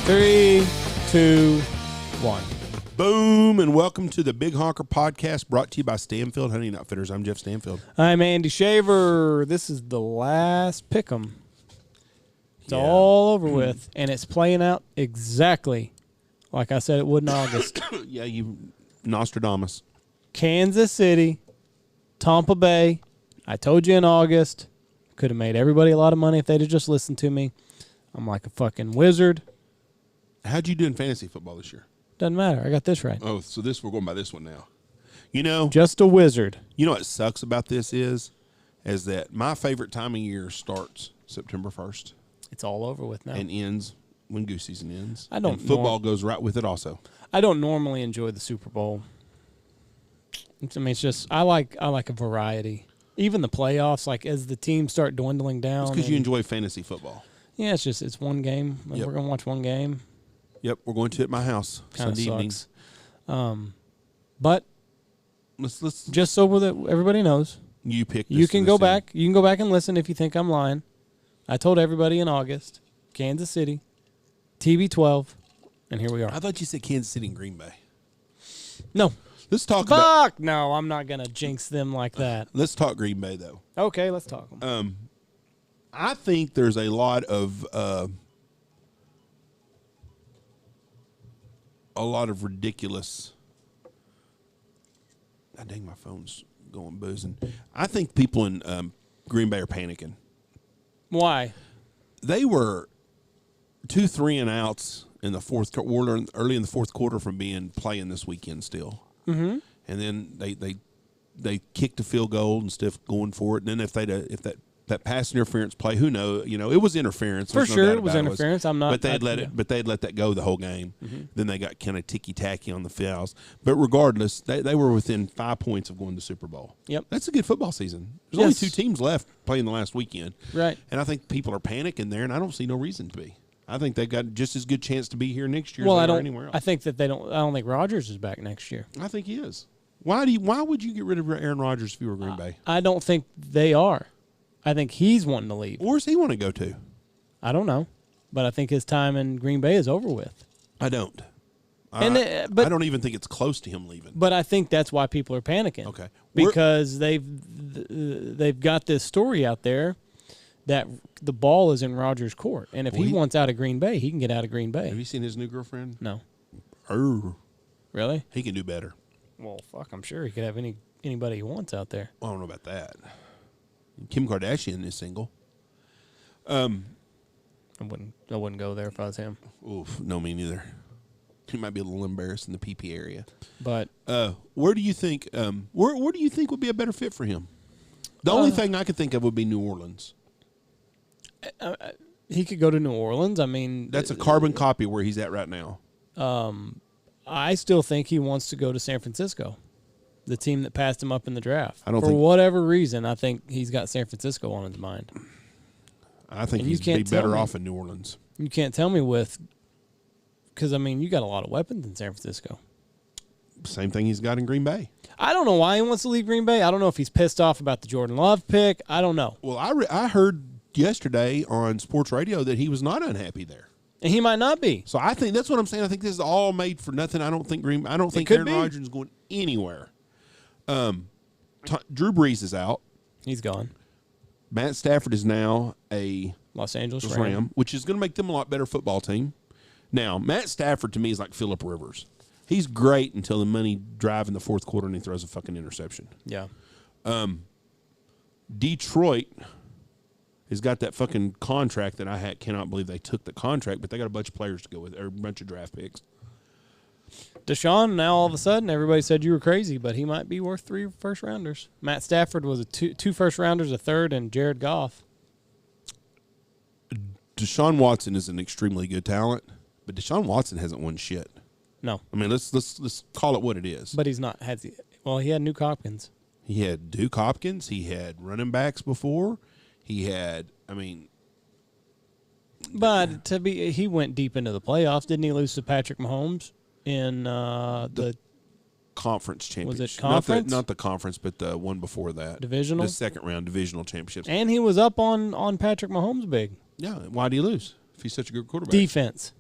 3, 2, 1. Boom, and welcome to the Big Honker podcast brought to you by Stanfield Hunting Outfitters. I'm Jeff Stanfield. I'm Andy Shaver. This is the last pick'em. It's all over with, and it's playing out exactly like I said it would in August. Yeah, you Nostradamus. Kansas City, Tampa Bay. I told you in August. Could have made everybody a lot of money if they'd have just listened to me. I'm like a fucking wizard. How'd you do in fantasy football this year? Doesn't matter. I got this right. Oh, so we're going by this one now. You know, Just a wizard. you know what sucks about this is that my favorite time of year starts September 1st It's all over with now. and ends when goose season ends. I don't And football goes right with it also. I don't normally enjoy the Super Bowl. I mean, it's just I like a variety. Even the playoffs, like as the teams start dwindling down. Because you enjoy fantasy football. Yeah, it's one game. Like, Yep. we're gonna watch one game. Yep, we're going to at my house Kind of Sunday evening. sucks. But Let's just so that everybody knows, you pick. you can go back. You can go back and listen if you think I'm lying. I told everybody in August, Kansas City, TB12, and here we are. I thought you said Kansas City and Green Bay. No, Let's talk about. fuck no, I'm not gonna jinx them like that. Let's talk Green Bay though. Okay, let's talk. I think there's a lot of ridiculous. God dang, my phone's going boozing. I think people in Green Bay are panicking. Why? They were 2 3 and outs in the fourth quarter, early in the fourth quarter from playing this weekend still. Mm-hmm. And then they kicked a field goal and stuff going for it. And then if that pass interference play, who knows? You know, it was interference. For There's no sure, doubt it was about interference. I'm not. But they'd let that go the whole game. Mm-hmm. Then they got kind of ticky tacky on the fouls. But regardless, they were within 5 points of going to the Super Bowl. Yep. That's a good football season. There's Yes. only 2 teams left playing the last weekend. Right. And I think people are panicking there, and I don't see no reason to be. I think they've got just as good chance to be here next year Well, as they are anywhere else. I think that they don't. I don't think Rodgers is back next year. I think he is. Why would you get rid of Aaron Rodgers if you were Green Bay? I don't think they are. I think he's wanting to leave. Where's he want to go to? I don't know, but I think his time in Green Bay is over with. I don't. And I don't even think it's close to him leaving. But I think that's why people are panicking. Okay. Because they've got this story out there that the ball is in Rodgers' court, and if he wants out of Green Bay, he can get out of Green Bay. Have you seen his new girlfriend? No. Really? He can do better. Well, fuck, I'm sure he could have anybody he wants out there. I don't know about that. Kim Kardashian is single. I wouldn't go there if I was him. Oof, no, me neither. He might be a little embarrassed in the PP area. But where do you think? Where do you think would be a better fit for him? The only thing I could think of would be New Orleans. he could go to New Orleans. I mean, That's a carbon copy where he's at right now. I still think he wants to go to San Francisco, the team that passed him up in the draft. I don't For think- whatever reason, I think he's got San Francisco on his mind. I think And you he'd be can't tell better me- off in New Orleans. You can't tell me because, I mean, you got a lot of weapons in San Francisco. Same thing he's got in Green Bay. I don't know why he wants to leave Green Bay. I don't know if he's pissed off about the Jordan Love pick. I don't know. Well, I heard yesterday on sports radio that he was not unhappy there. And he might not be. So I think that's what I'm saying. I think this is all made for nothing. I don't think could Aaron be. Rodgers is going anywhere. Drew Brees is out. He's gone. Matt Stafford is now a Los Angeles Ram, which is going to make them a lot better football team. Now, Matt Stafford to me is like Phillip Rivers. He's great until the money drive in the fourth quarter and he throws a fucking interception. Yeah. Detroit has got that fucking contract that I cannot believe they took the contract, but they got a bunch of players to go with, or a bunch of draft picks. Deshaun, now all of a sudden, everybody said you were crazy, but he might be worth 3 first-rounders. Matt Stafford was two first-rounders, a third, and Jared Goff. Desean Watson is an extremely good talent, but Desean Watson hasn't won shit. No. I mean, let's call it what it is. But he's not. He had Nuke Hopkins. He had Duke Hopkins. He had running backs before. He had, I mean. But he went deep into the playoffs. Didn't he lose to Patrick Mahomes in the conference championship? Was it conference? Not the conference, but the one before that. Divisional? The second round divisional championships. And he was up on Patrick Mahomes big. Yeah. Why do you lose if he's such a good quarterback? Defense.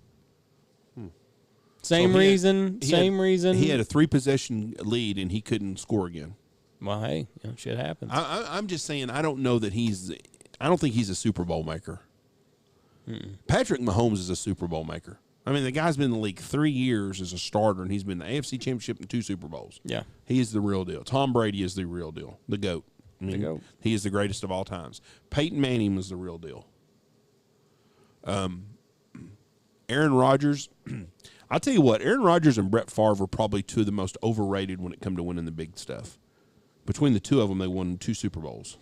Same reason. He had a 3-possession lead, and he couldn't score again. Well, hey, shit happens. I'm just saying, I don't know that I don't think he's a Super Bowl maker. Patrick Mahomes is a Super Bowl maker. I mean, the guy's been in the league 3 years as a starter, and he's been in the AFC Championship and 2 Super Bowls. Yeah. He is the real deal. Tom Brady is the real deal, the GOAT. I mean, the GOAT. He is the greatest of all times. Peyton Manning was the real deal. Aaron Rodgers, I'll tell you what, Aaron Rodgers and Brett Favre are probably 2 of the most overrated when it comes to winning the big stuff. Between the 2 of them, they won 2 Super Bowls.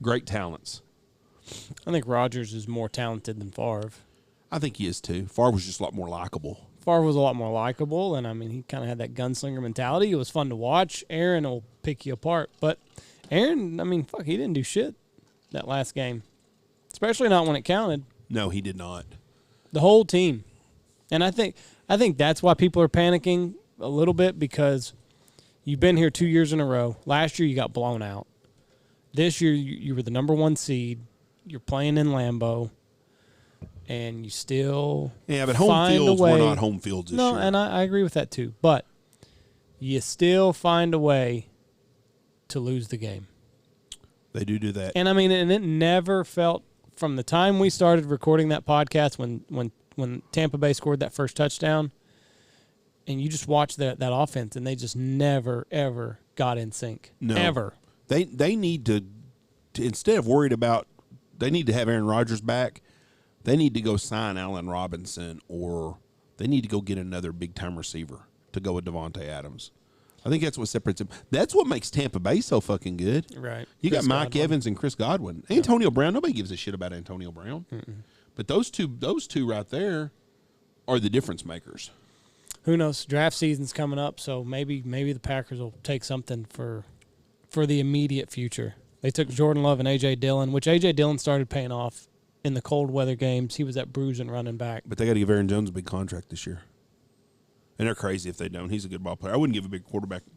Great talents. I think Rodgers is more talented than Favre. I think he is too. Favre was just a lot more likable. Favre was a lot more likable, and, I mean, he kind of had that gunslinger mentality. It was fun to watch. Aaron will pick you apart. But Aaron, I mean, fuck, he didn't do shit that last game, especially not when it counted. No, he did not. The whole team. And I think that's why people are panicking a little bit, because you've been here 2 years in a row. Last year you got blown out. This year you were the number 1 seed. You're playing in Lambeau. And you still but home fields were not home fields this year. No, and I agree with that too. But you still find a way to lose the game. They do that. And, I mean, and it never felt, from the time we started recording that podcast when Tampa Bay scored that first touchdown, and you just watch that offense, and they just never, ever got in sync. No. Ever. They need to instead of worried about, they need to have Aaron Rodgers back. They need to go sign Allen Robinson, or they need to go get another big-time receiver to go with Devontae Adams. I think that's what separates them. That's what makes Tampa Bay so fucking good. Right. You got Mike Evans and Chris Godwin. Antonio Brown, nobody gives a shit about Antonio Brown. But those two right there are the difference makers. Who knows? Draft season's coming up, so maybe the Packers will take something for the immediate future. They took Jordan Love and A.J. Dillon, which A.J. Dillon started paying off in the cold weather games. He was that bruising running back. But they got to give Aaron Jones a big contract this year. And they're crazy if they don't. He's a good ball player. I wouldn't give a big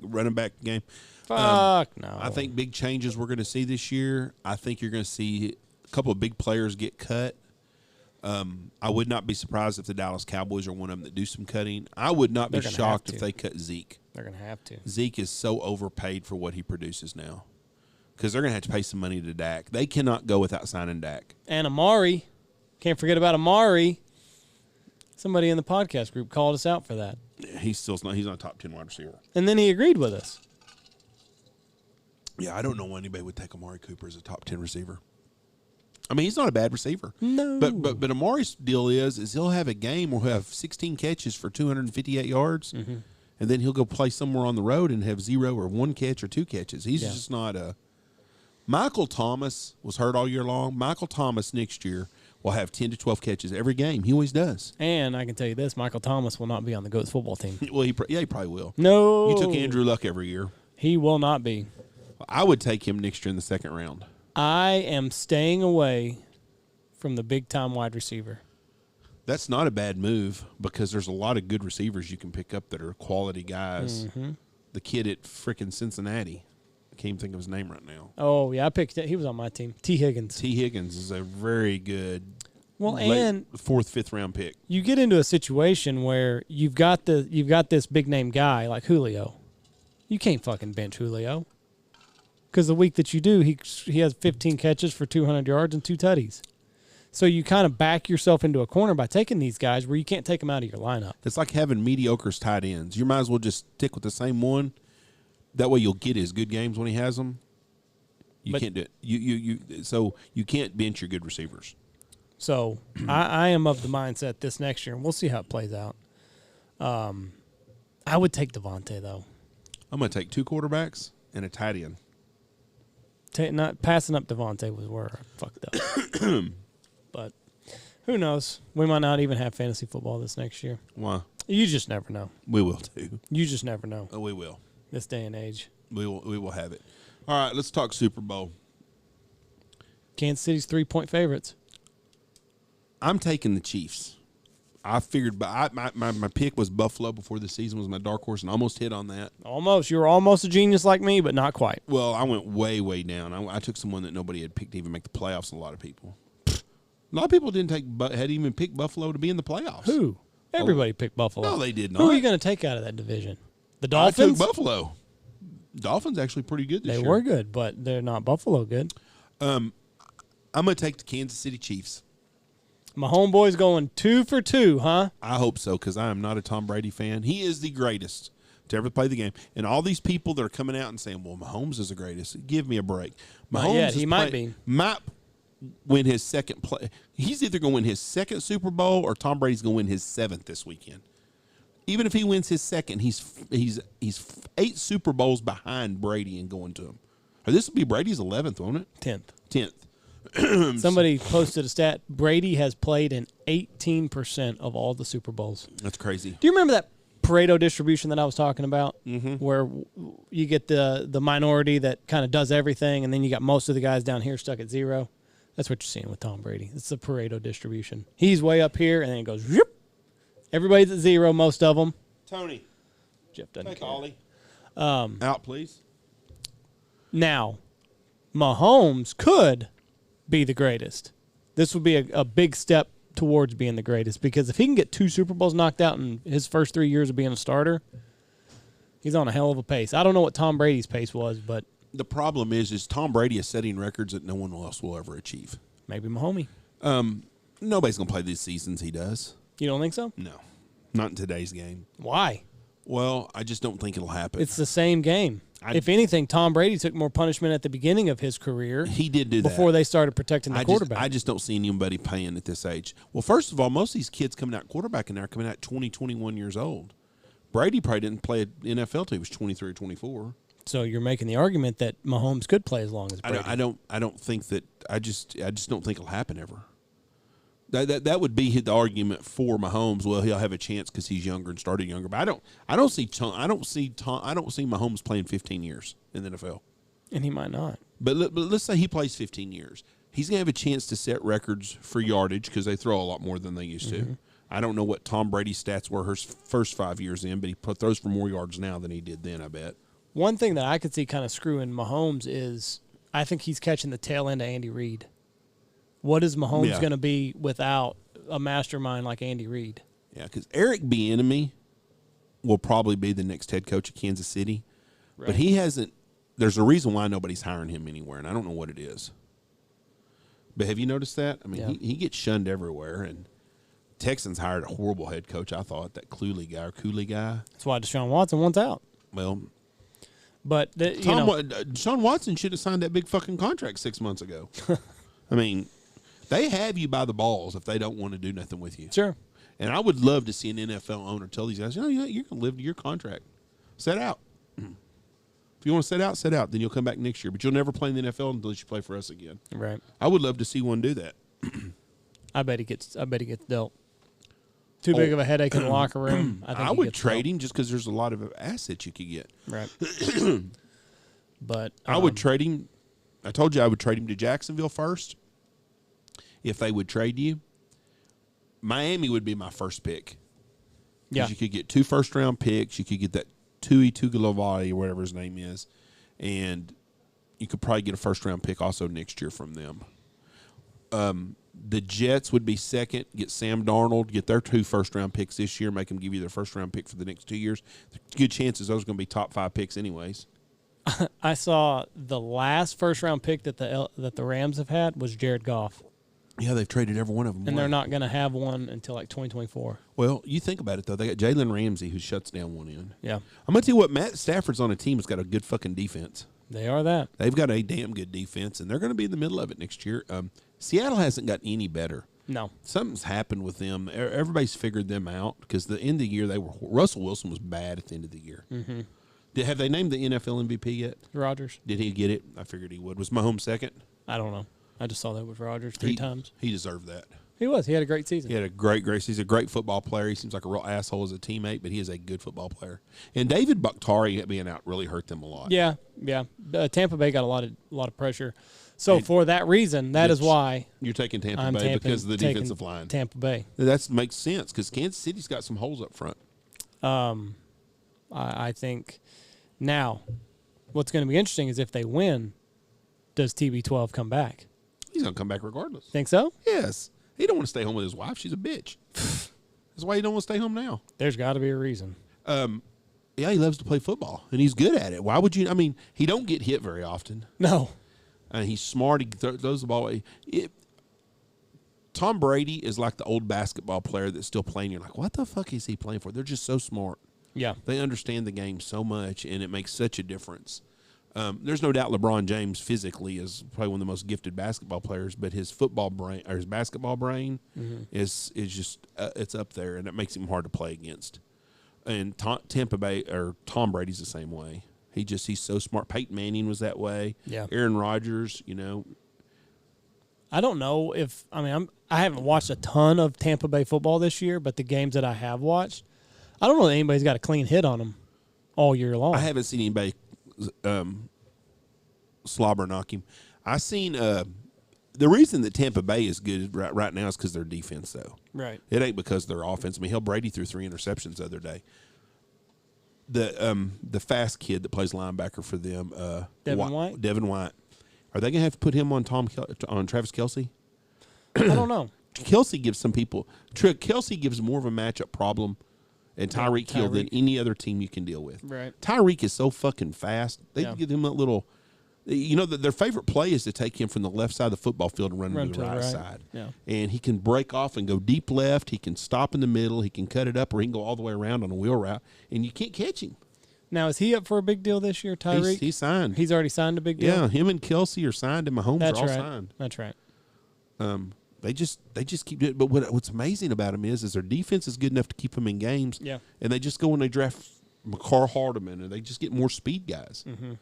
running back game. Fuck no. I think big changes we're going to see this year. I think you're going to see a couple of big players get cut. I would not be surprised if the Dallas Cowboys are one of them that do some cutting. I would not be shocked if they cut Zeke. They're going to have to. Zeke is so overpaid for what he produces now, because they're going to have to pay some money to Dak. They cannot go without signing Dak. And Amari. Can't forget about Amari. Somebody in the podcast group called us out for that. He's not a top 10 wide receiver. And then he agreed with us. Yeah, I don't know why anybody would take Amari Cooper as a top 10 receiver. I mean, he's not a bad receiver. No. But Amari's deal is he'll have a game where he'll have 16 catches for 258 yards, and then he'll go play somewhere on the road and have 0 or 1 catch or 2 catches. He's just not a – Michael Thomas was hurt all year long. Michael Thomas next year will have 10 to 12 catches every game. He always does. And I can tell you this, Michael Thomas will not be on the GOATS football team. Well, he probably will. No. You took Andrew Luck every year. He will not be. I would take him next year in the second round. I am staying away from the big-time wide receiver. That's not a bad move, because there's a lot of good receivers you can pick up that are quality guys. The kid at frickin' Cincinnati. I can't even think of his name right now. Oh, yeah, I picked it. He was on my team. T. Higgins. T. Higgins is a very good and 4th, 5th round pick. You get into a situation where you've got this big-name guy like Julio. You can't fucking bench Julio. Because the week that you do, he has 15 catches for 200 yards and 2 tutties. So you kind of back yourself into a corner by taking these guys where you can't take them out of your lineup. It's like having mediocre tight ends. You might as well just stick with the same one. That way you'll get his good games when he has them. Can't do it. So you can't bench your good receivers. So I am of the mindset this next year, and we'll see how it plays out. I would take Devontae, though. I'm going to take 2 quarterbacks and a tight end. Not passing up Devontae was where I fucked up. But who knows? We might not even have fantasy football this next year. Why? You just never know. We will too. You just never know. We will. This day and age. We will have it. All right, let's talk Super Bowl. Kansas City's 3-point favorites. I'm taking the Chiefs. I figured, but my pick was Buffalo before the season, was my dark horse, and almost hit on that. Almost. You were almost a genius like me, but not quite. Well, I went way, way down. I took someone that nobody had picked to even make the playoffs. A lot of people. A lot of people hadn't even picked Buffalo to be in the playoffs. Who? Everybody picked Buffalo. No, they did not. Who are you going to take out of that division? The I Dolphins? took Buffalo. Dolphins actually pretty good this year. They were good, but they're not Buffalo good. I'm going to take the Kansas City Chiefs. My homeboy's going 2 for 2, huh? I hope so, because I am not a Tom Brady fan. He is the greatest to ever play the game. And all these people that are coming out and saying, well, Mahomes is the greatest, give me a break. Not yet. He might be. Might win his second play. He's either going to win his second Super Bowl or Tom Brady's going to win his 7th this weekend. Even if he wins his second, he's 8 Super Bowls behind Brady and going to him. Or this will be Brady's 11th, won't it? 10th. Somebody posted a stat. Brady has played in 18% of all the Super Bowls. That's crazy. Do you remember that Pareto distribution that I was talking about? Mm-hmm. Where you get the minority that kind of does everything, and then you got most of the guys down here stuck at 0. That's what you're seeing with Tom Brady. It's the Pareto distribution. He's way up here, and then it goes, zip. Everybody's at 0, most of them. Tony. Jeff doesn't care. Ollie. Out, please. Now, Mahomes could be the greatest. This would be a big step towards being the greatest, because if he can get 2 Super Bowls knocked out in his first 3 years of being a starter, he's on a hell of a pace. I don't know what Tom Brady's pace was, but the problem is Tom Brady is setting records that no one else will ever achieve. Maybe Mahomie. Nobody's going to play these seasons he does. You don't think so? No. Not in today's game. Why? Well, I just don't think it'll happen. It's the same game. If anything, Tom Brady took more punishment at the beginning of his career. He did do that. Before they started protecting the quarterback. I just don't see anybody paying at this age. Well, first of all, most of these kids coming out quarterbacking now are coming out 20, 21 years old. Brady probably didn't play NFL till he was 23 or 24. So you're making the argument that Mahomes could play as long as Brady. I don't think that. I just don't think it'll happen ever. That would be the argument for Mahomes. Well, he'll have a chance because he's younger and started younger. But I don't see Mahomes playing 15 years in the NFL. And he might not. But let's say he plays 15 years. He's gonna have a chance to set records for yardage because they throw a lot more than they used to. I don't know what Tom Brady's stats were his first 5 years in, but he throws for more yards now than he did then, I bet. One thing that I could see kind of screwing Mahomes is I think he's catching the tail end of Andy Reid. What is Mahomes going to be without a mastermind like Andy Reid? Yeah, because Eric Bieniemy will probably be the next head coach of Kansas City. Right. But he hasn't – there's a reason why nobody's hiring him anywhere, and I don't know what it is. But have you noticed that? I mean, he gets shunned everywhere, and Texans hired a horrible head coach, I thought, that Cooley guy. That's why Desean Watson wants out. Well – but Deshaun Watson should have signed that big fucking contract 6 months ago. I mean – they have you by the balls if they don't want to do nothing with you. Sure. And I would love to see an NFL owner tell these guys, you're going to live to your contract. Set out. If you want to set out. Then you'll come back next year. But you'll never play in the NFL until you play for us again. Right. I would love to see one do that. I bet he gets dealt. Too big of a headache in the locker room. I would trade him just because there's a lot of assets you could get. Right. But I would trade him. I told you I would trade him to Jacksonville first. If they would trade you, Miami would be my first pick. Yeah. You could get 2 first-round picks. You could get that Tui Tugalovai or whatever his name is. And you could probably get a first-round pick also next year from them. The Jets would be second. Get Sam Darnold. Get their 2 first-round picks this year. Make them give you their first-round pick for the next 2 years. Good chances those are going to be top 5 picks anyways. I saw the last first-round pick that the Rams have had was Jared Goff. Yeah, they've traded every one of them. And they're not going to have one until like 2024. Well, you think about it, though. They got Jalen Ramsey, who shuts down one end. Yeah. I'm going to tell you what, Matt Stafford's on a team that's got a good fucking defense. They are that. They've got a damn good defense, and they're going to be in the middle of it next year. Seattle hasn't got any better. No. Something's happened with them. Everybody's figured them out because the end of the year, Russell Wilson was bad at the end of the year. Mm-hmm. Have they named the NFL MVP yet? Rodgers. Did he get it? I figured he would. Was Mahomes second? I don't know. I just saw that with Rodgers 3 times. He deserved that. He was. He had a great season. He had a great season. He's a great football player. He seems like a real asshole as a teammate, but he is a good football player. And David Bakhtiari being out really hurt them a lot. Yeah. Tampa Bay got a lot of pressure. So for that reason, that is why you're taking Tampa Bay because of the defensive line. Tampa Bay. That makes sense because Kansas City's got some holes up front. I think now what's going to be interesting is if they win, does TB12 come back? He's going to come back regardless. Think so? Yes. He don't want to stay home with his wife. She's a bitch. That's why he don't want to stay home now. There's got to be a reason. Yeah, he loves to play football, and he's good at it. Why would you? I mean, he don't get hit very often. No. He's smart. He throws the ball away. Tom Brady is like the old basketball player that's still playing. You're like, what the fuck is he playing for? They're just so smart. Yeah. They understand the game so much, and it makes such a difference. There's no doubt LeBron James physically is probably one of the most gifted basketball players, but his football brain or his basketball brain is just it's up there, and it makes him hard to play against. And Tampa Bay or Tom Brady's the same way. He's so smart. Peyton Manning was that way. Yeah. Aaron Rodgers, I don't know if I haven't watched a ton of Tampa Bay football this year, but the games that I have watched, I don't know that anybody's got a clean hit on them all year long. I haven't seen anybody slobber knock him. I seen the reason that Tampa Bay is good right now is because their defense, though. Right. It ain't because of their offense. I mean, hell, Brady threw 3 interceptions the other day. The fast kid that plays linebacker for them, Devin White. Devin White. Are they gonna have to put him on Travis Kelce? I don't know. Kelce gives some people. Kelce gives more of a matchup problem, and Tyreek Hill than any other team you can deal with. Right. Tyreek is so fucking fast. They give him a little. Their favorite play is to take him from the left side of the football field and run to the right side. Yeah. And he can break off and go deep left. He can stop in the middle. He can cut it up, or he can go all the way around on a wheel route, and you can't catch him. Now, is he up for a big deal this year, Tyreek? He's signed. He's already signed a big deal? Yeah, him and Kelce are signed, and Mahomes are all signed. That's right. They just keep doing it. But what's amazing about them is their defense is good enough to keep them in games. Yeah. And they just go and they draft McCall Hardeman, and they just get more speed guys. Mm-hmm.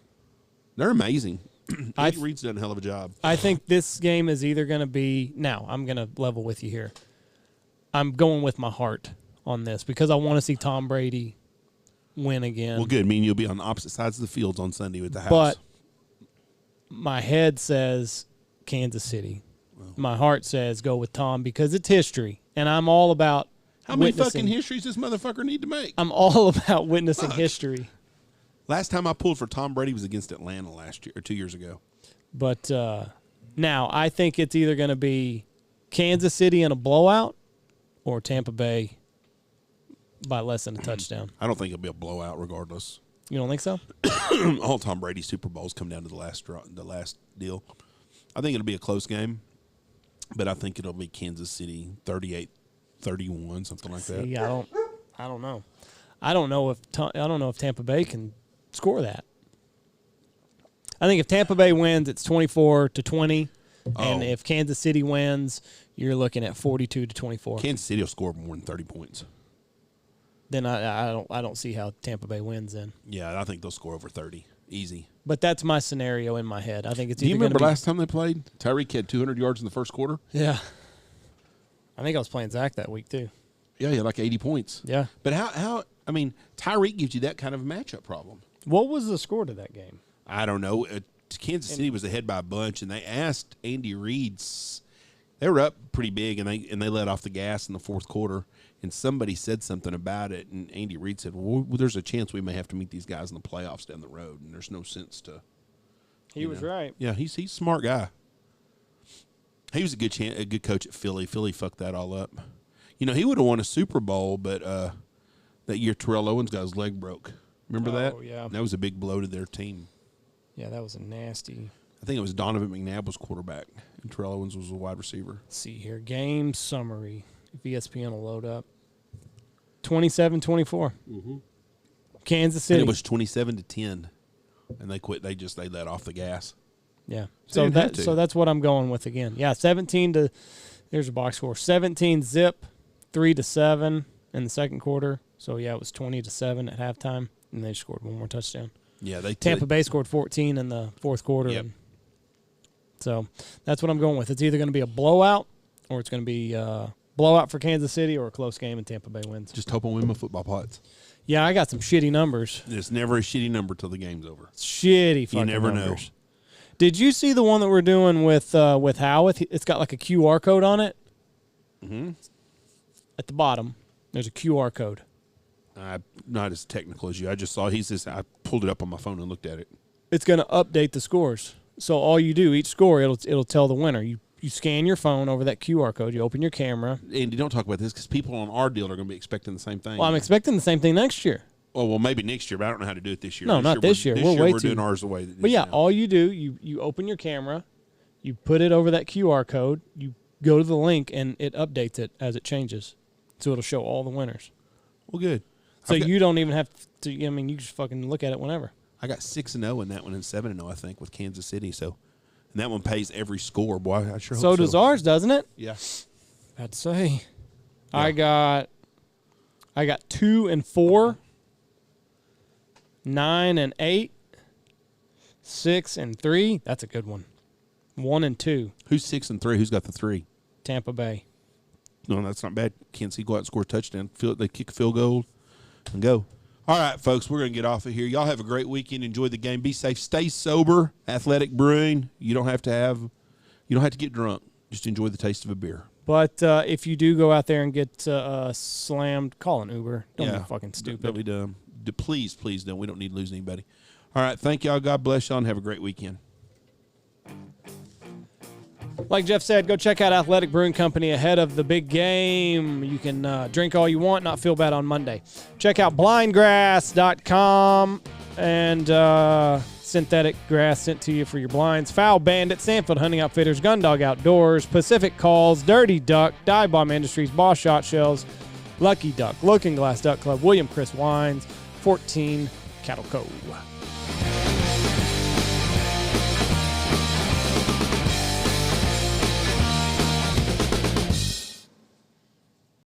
They're amazing. Andy Reid's done a hell of a job. I think this game is either going to be – now, I'm going to level with you here. I'm going with my heart on this because I want to see Tom Brady win again. Well, good. I mean, you'll be on the opposite sides of the fields on Sunday with the house. But my head says Kansas City. Well, my heart says go with Tom because it's history, and I'm all about how many fucking histories this motherfucker need to make? I'm all about witnessing history. Last time I pulled for Tom Brady was against Atlanta last year or 2 years ago. But now I think it's either going to be Kansas City in a blowout or Tampa Bay by less than a touchdown. I don't think it'll be a blowout regardless. You don't think so? All Tom Brady's Super Bowls come down to the last deal. I think it'll be a close game, but I think it'll be Kansas City 38-31, something like that. I don't know. I don't know if Tampa Bay can score that. I think if Tampa Bay wins, it's 24-20, and if Kansas City wins, you're looking at 42-24. Kansas City will score more than 30 points. Then I don't see how Tampa Bay wins. Then yeah, I think they'll score over 30, easy. But that's my scenario in my head. I think it's. Do you remember last time they played? Tyreek had 200 yards in the first quarter. Yeah, I think I was playing Zach that week too. Yeah, he had like 80 points. Yeah, but how? I mean, Tyreek gives you that kind of a matchup problem. What was the score to that game? I don't know. Kansas City was ahead by a bunch, and they asked Andy Reid. They were up pretty big, and they let off the gas in the fourth quarter. And somebody said something about it, and Andy Reid said, "Well, there's a chance we may have to meet these guys in the playoffs down the road, and there's no sense to." He was right. Yeah, he's a smart guy. He was a good coach at Philly. Philly fucked that all up. He would have won a Super Bowl, but that year Terrell Owens got his leg broke. Remember that? Oh, yeah. That was a big blow to their team. Yeah, that was a nasty. I think it was Donovan McNabb was quarterback, and Terrell Owens was a wide receiver. Let's see here. Game summary. If ESPN will load up. 27-24. Mm-hmm. Kansas City. And it was 27-10, and they quit. They let off the gas. Yeah. So that's what I'm going with again. Yeah, 17 to. There's a box score. 17-zip, 3-7 in the second quarter. So yeah, it was 20-7 at halftime, and they scored one more touchdown. Yeah, Tampa Bay scored 14 in the fourth quarter. Yep. So that's what I'm going with. It's either going to be a blowout or it's going to be a blowout for Kansas City or a close game and Tampa Bay wins. Just hope I win my football pots. Yeah, I got some shitty numbers. It's never a shitty number till the game's over. Shitty fucking numbers. You never know. Did you see the one that we're doing with Howitt? It's got like a QR code on it. Mm-hmm. At the bottom, there's a QR code. I'm not as technical as you. I just saw I pulled it up on my phone and looked at it. It's going to update the scores. So all you do, each score, it'll tell the winner. You you scan your phone over that QR code. You open your camera. Andy, don't talk about this because people on our deal are going to be expecting the same thing. Well, I'm expecting the same thing next year. Oh, well, maybe next year, but I don't know how to do it this year. No, not this year. We're doing ours the way that it But is yeah, now. all you do, you open your camera, you put it over that QR code, you go to the link, and it updates it as it changes. So it'll show all the winners. Well, good. So you don't even have to, you just fucking look at it whenever. I got 6-0 in that one and 7-0, I think, with Kansas City. So, and that one pays every score, boy. I sure hope so. So does ours, doesn't it? Yeah. I'd say. Yeah. I got 2 and 4, 9 and 8, 6 and 3. That's a good one. 1 and 2. Who's 6 and 3? Who's got the 3? Tampa Bay. No, that's not bad. Kansas City go out and score a touchdown. They kick a field goal and go. All right, folks, we're going to get off of here. Y'all have a great weekend. Enjoy the game. Be safe. Stay sober. Athletic Brewing. You don't have to get drunk. Just enjoy the taste of a beer. But if you do go out there and get slammed, call an Uber. Don't be fucking stupid. Don't be dumb. Please don't. We don't need to lose anybody. All right, thank y'all. God bless y'all, and have a great weekend. Like Jeff said, go check out Athletic Brewing Company ahead of the big game. You can drink all you want, not feel bad on Monday. Check out blindgrass.com and synthetic grass sent to you for your blinds. Foul Bandit, Sandfield Hunting Outfitters, Gundog Outdoors, Pacific Calls, Dirty Duck, Dive Bomb Industries, Boss Shot Shells, Lucky Duck, Looking Glass Duck Club, William Chris Wines, 14 Cattle Cove.